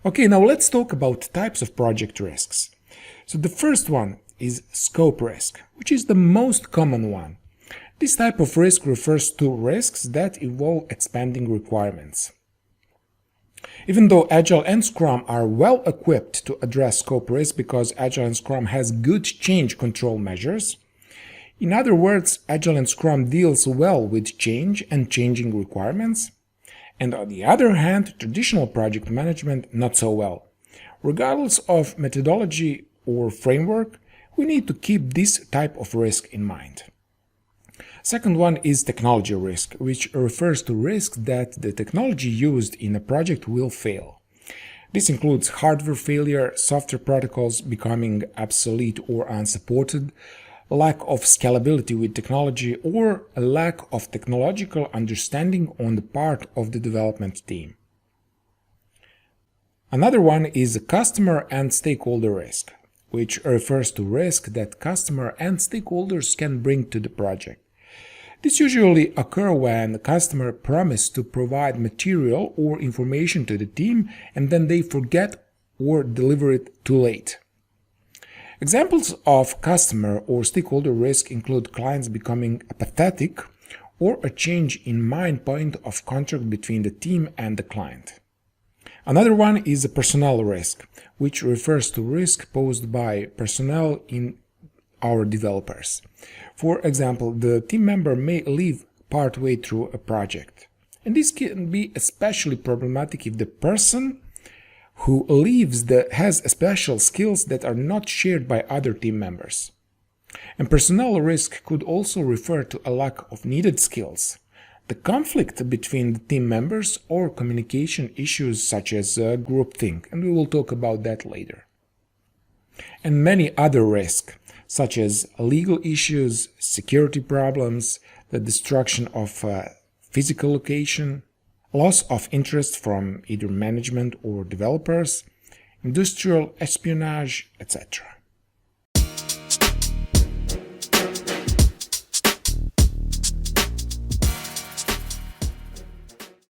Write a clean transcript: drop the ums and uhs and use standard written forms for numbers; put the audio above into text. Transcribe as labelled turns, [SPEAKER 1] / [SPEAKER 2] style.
[SPEAKER 1] Okay, now let's talk about types of project risks. So the first one is scope risk, which is the most common one. This type of risk refers to risks that involve expanding requirements. Even though Agile and Scrum are well equipped to address scope risk because Agile and Scrum has good change control measures, in other words, Agile and Scrum deals well with change and changing requirements, and on the other hand, traditional project management not so well. Regardless of methodology or framework, we need to keep this type of risk in mind. Second one is technology risk, which refers to risks that the technology used in a project will fail. This includes hardware failure, software protocols becoming obsolete or unsupported, lack of scalability with technology, or a lack of technological understanding on the part of the development team. Another one is customer and stakeholder risk, which refers to risk that customer and stakeholders can bring to the project. This usually occurs when the customer promises to provide material or information to the team and then they forget or deliver it too late. Examples of customer or stakeholder risk include clients becoming apathetic or a change in mind point of contract between the team and the client. Another one is a personnel risk, which refers to risk posed by personnel in our developers. For example, the team member may leave partway through a project. And this can be especially problematic if the person who leaves has special skills that are not shared by other team members. And personnel risk could also refer to a lack of needed skills, the conflict between the team members, or communication issues such as groupthink, and we will talk about that later. And many other risks, such as legal issues, security problems, the destruction of physical location, loss of interest from either management or developers, industrial espionage, etc.